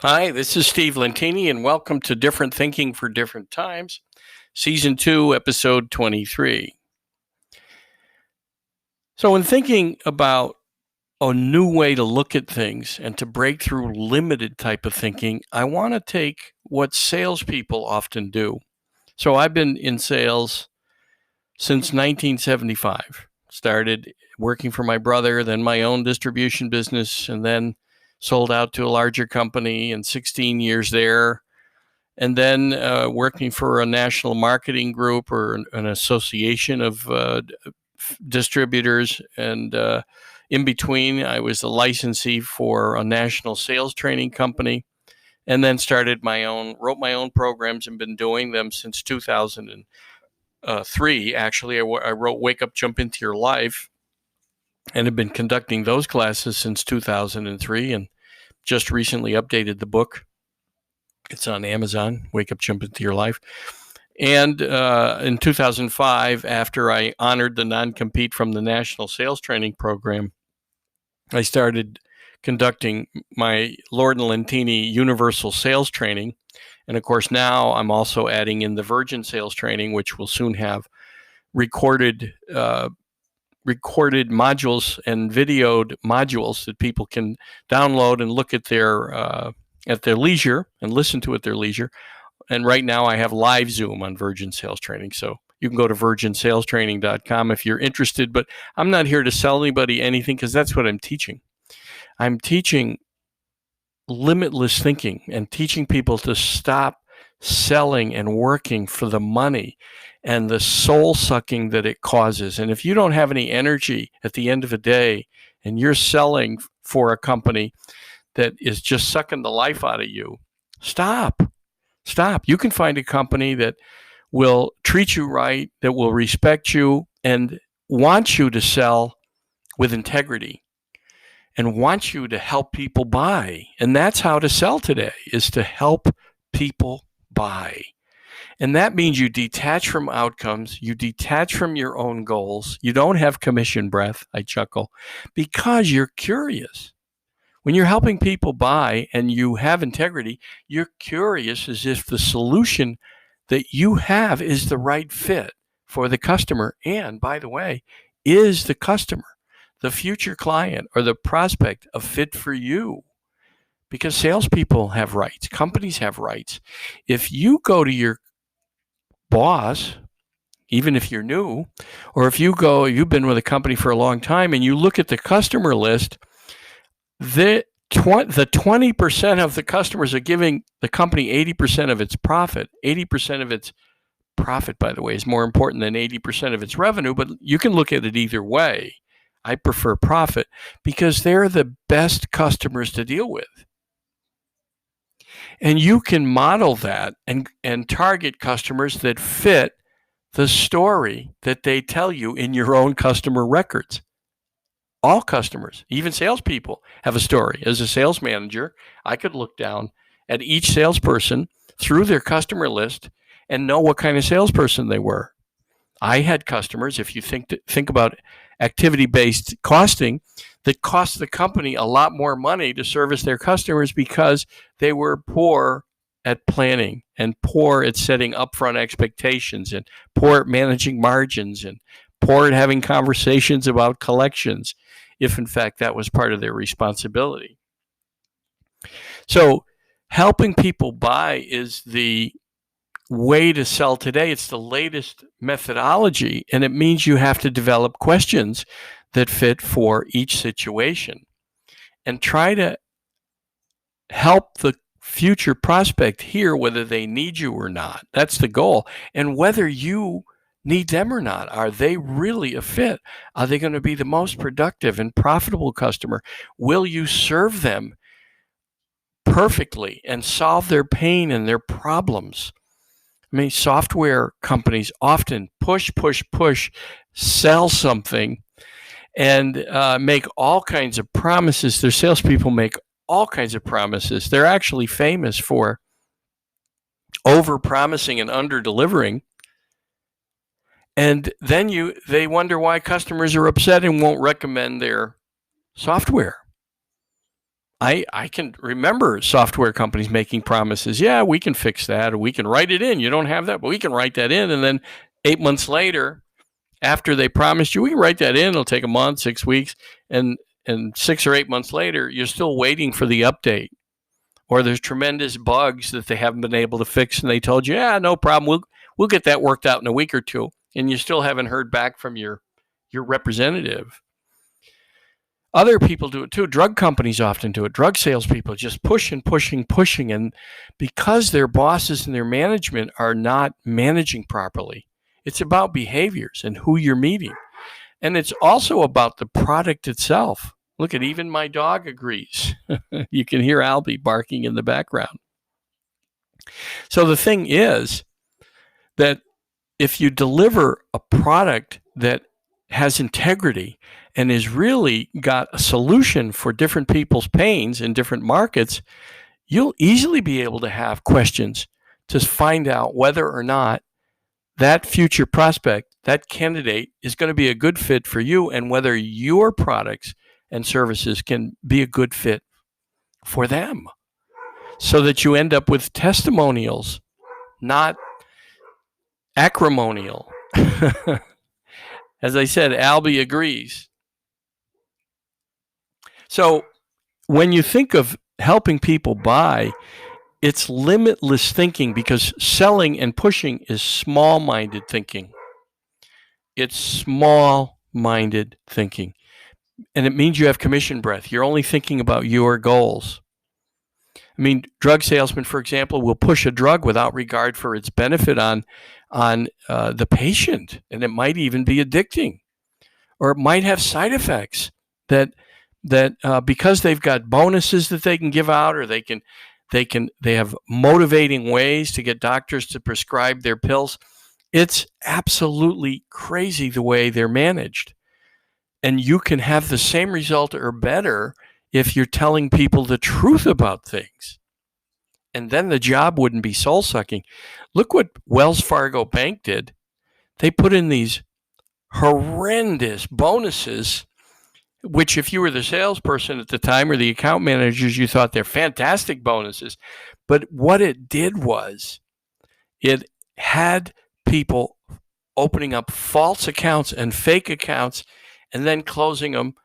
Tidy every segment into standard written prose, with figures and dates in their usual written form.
Hi, this is Steve Lentini, and welcome to Different Thinking for Different Times, Season 2, Episode 23. So, in thinking about a new way to look at things and to break through limited type of thinking, I want to take what salespeople often do. So, I've been in sales since 1975. Started working for my brother, then my own distribution business, and then sold out to a larger company, and 16 years there. And then working for a national marketing group or an association of distributors. And in between, I was a licensee for a national sales training company, and then wrote my own programs and been doing them since 2003. Actually, I wrote Wake Up, Jump Into Your Life, and have been conducting those classes since 2003, and just recently updated the book. It's on Amazon, Wake Up, Jump Into Your Life. And in 2005, after I honored the non-compete from the National Sales Training Program, I started conducting my Lord and Lentini Universal Sales Training. And of course, now I'm also adding in the Virgin Sales Training, which will soon have recorded modules and videoed modules that people can download and look at their leisure and listen to at their leisure. And right now I have live Zoom on Virgin Sales Training. So you can go to virginsalestraining.com if you're interested. But I'm not here to sell anybody anything, because that's what I'm teaching. I'm teaching limitless thinking and teaching people to stop selling and working for the money and the soul sucking that it causes. And if you don't have any energy at the end of the day and you're selling for a company that is just sucking the life out of you, stop. You can find a company that will treat you right, that will respect you and want you to sell with integrity and want you to help people buy. And that's how to sell today, is to help people buy. And that means you detach from outcomes, you detach from your own goals. You don't have commission breath, I chuckle, because you're curious. When you're helping people buy and you have integrity, you're curious as if the solution that you have is the right fit for the customer. And by the way, is the customer, the future client, or the prospect a fit for you? Because salespeople have rights, companies have rights. If you go to your boss, even if you're new, or if you've been with a company for a long time and you look at the customer list, the 20% of the customers are giving the company 80% of its profit. 80% of its profit, by the way, is more important than 80% of its revenue, but you can look at it either way. I prefer profit because they're the best customers to deal with. And you can model that and target customers that fit the story that they tell you in your own customer records. All customers, even salespeople, have a story. As a sales manager, I could look down at each salesperson through their customer list and know what kind of salesperson they were. I had customers, if you think about activity-based costing, that cost the company a lot more money to service their customers because they were poor at planning and poor at setting upfront expectations and poor at managing margins and poor at having conversations about collections, if in fact that was part of their responsibility. So helping people buy is the way to sell today. It's the latest methodology, and it means you have to develop questions that fit for each situation and try to help the future prospect hear whether they need you or not. That's the goal. And whether you need them or not. Are they really a fit? Are they going to be the most productive and profitable customer? Will you serve them perfectly and solve their pain and their problems? I mean, software companies often push, sell something, and make all kinds of promises. Their salespeople make all kinds of promises. They're actually famous for over-promising and under-delivering. And then they wonder why customers are upset and won't recommend their software. I can remember software companies making promises. Yeah, we can fix that, or we can write it in. You don't have that, but we can write that in. And then 8 months later, after they promised you, we can write that in. It'll take a month, 6 weeks, and 6 or 8 months later, you're still waiting for the update. Or there's tremendous bugs that they haven't been able to fix, and they told you, yeah, no problem. We'll get that worked out in a week or two, and you still haven't heard back from your representative. Other people do it too. Drug companies often do it. Drug salespeople just pushing, and because their bosses and their management are not managing properly, it's about behaviors and who you're meeting. And it's also about the product itself. Look at, even my dog agrees. You can hear Albie barking in the background. So the thing is that if you deliver a product that has integrity and is really got a solution for different people's pains in different markets, you'll easily be able to have questions to find out whether or not that future prospect, that candidate, is going to be a good fit for you, and whether your products and services can be a good fit for them, so that you end up with testimonials, not acrimonial. As I said, Albie agrees. So when you think of helping people buy, it's limitless thinking, because selling and pushing is small-minded thinking. It's small-minded thinking. And it means you have commission breath. You're only thinking about your goals. I mean, drug salesmen, for example, will push a drug without regard for its benefit on the patient, and it might even be addicting, or it might have side effects that because they've got bonuses that they can give out, or they have motivating ways to get doctors to prescribe their pills. It's absolutely crazy the way they're managed. And you can have the same result or better if you're telling people the truth about things. And then the job wouldn't be soul-sucking. Look what Wells Fargo Bank did. They put in these horrendous bonuses, which, if you were the salesperson at the time or the account managers, you thought they're fantastic bonuses. But what it did was it had people opening up false accounts and fake accounts, and then closing them,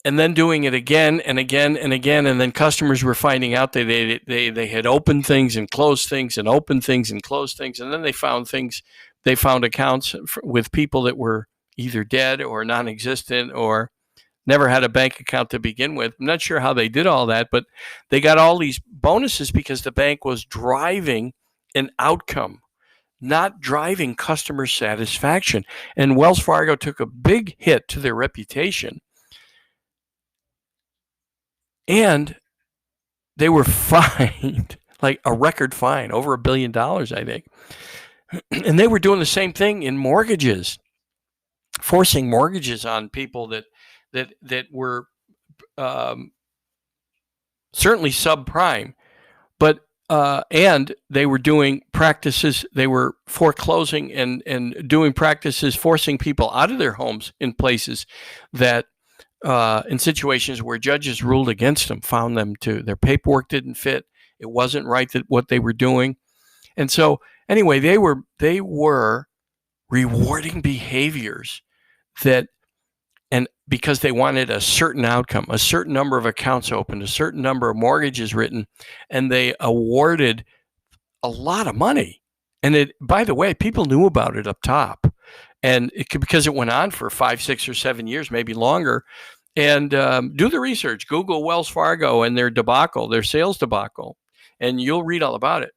and then doing it again and again and again. And then customers were finding out that they had opened things and closed things and opened things and closed things. And then they found accounts with people that were either dead or non-existent or never had a bank account to begin with. I'm not sure how they did all that, but they got all these bonuses because the bank was driving an outcome, not driving customer satisfaction. And Wells Fargo took a big hit to their reputation. And they were fined, like a record fine, over $1 billion, I think. And they were doing the same thing in mortgages, forcing mortgages on people that were certainly subprime, but and they were doing practices. They were foreclosing and doing practices, forcing people out of their homes in places that, in situations where judges ruled against them, found them to their paperwork didn't fit. It wasn't right that what they were doing. And so anyway, they were rewarding behaviors that, and because they wanted a certain outcome, a certain number of accounts opened, a certain number of mortgages written, and they awarded a lot of money. And it, by the way, people knew about it up top, and because it went on for 5, 6, or 7 years, maybe longer. And do the research. Google Wells Fargo and their debacle, their sales debacle, and you'll read all about it.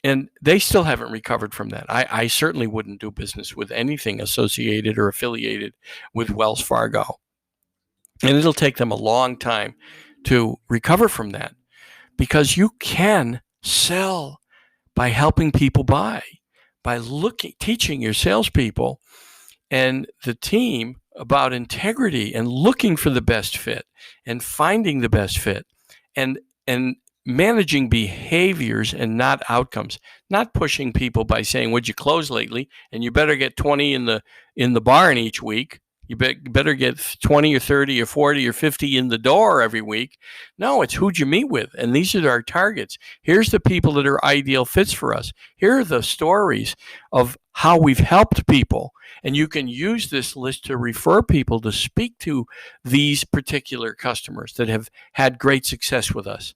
And they still haven't recovered from that. I certainly wouldn't do business with anything associated or affiliated with Wells Fargo. And it'll take them a long time to recover from that, because you can sell by helping people buy, by teaching your salespeople and the team about integrity and looking for the best fit and finding the best fit and managing behaviors and not outcomes, not pushing people by saying, "What'd you close lately? And you better get 20 in the barn each week." You better get 20 or 30 or 40 or 50 in the door every week. No, it's who'd you meet with. And these are our targets. Here's the people that are ideal fits for us. Here are the stories of how we've helped people. And you can use this list to refer people to speak to these particular customers that have had great success with us.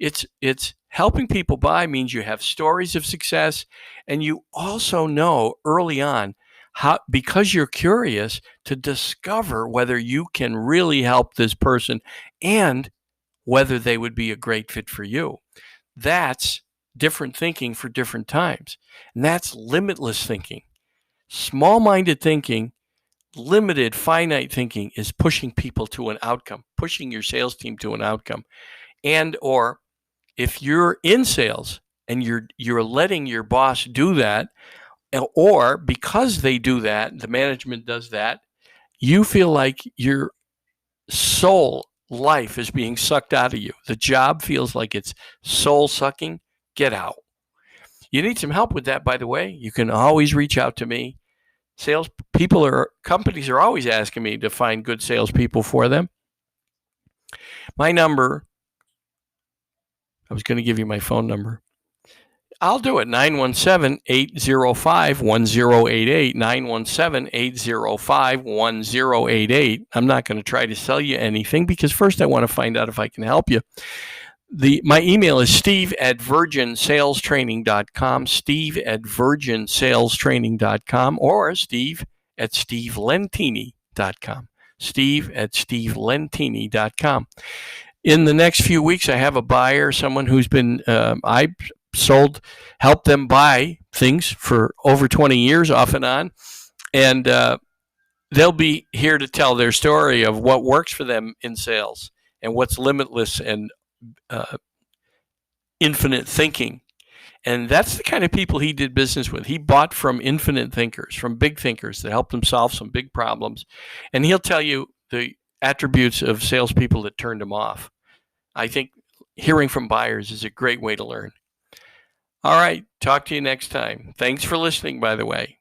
It's helping people buy means you have stories of success, and you also know early on how, because you're curious, to discover whether you can really help this person and whether they would be a great fit for you. That's different thinking for different times. And that's limitless thinking. Small-minded thinking, limited, finite thinking is pushing people to an outcome, pushing your sales team to an outcome. And or if you're in sales and you're letting your boss do that, or because they do that, the management does that, you feel like your soul life is being sucked out of you. The job feels like it's soul sucking. Get out. You need some help with that, by the way. You can always reach out to me. Companies are always asking me to find good salespeople for them. My number, I was going to give you my phone number. I'll do it. 917-805-1088. 917-805-1088. I'm not going to try to sell you anything because first I want to find out if I can help you. My email is steve@virginsalestraining.com, steve@virginsalestraining.com, or steve@stevelentini.com, steve@stevelentini.com. In the next few weeks, I have a buyer, someone who's been, helped them buy things for over 20 years off and on. And they'll be here to tell their story of what works for them in sales and what's limitless and infinite thinking. And that's the kind of people he did business with. He bought from infinite thinkers, from big thinkers that helped him solve some big problems. And he'll tell you the attributes of salespeople that turned him off. I think hearing from buyers is a great way to learn. All right. Talk to you next time. Thanks for listening, by the way.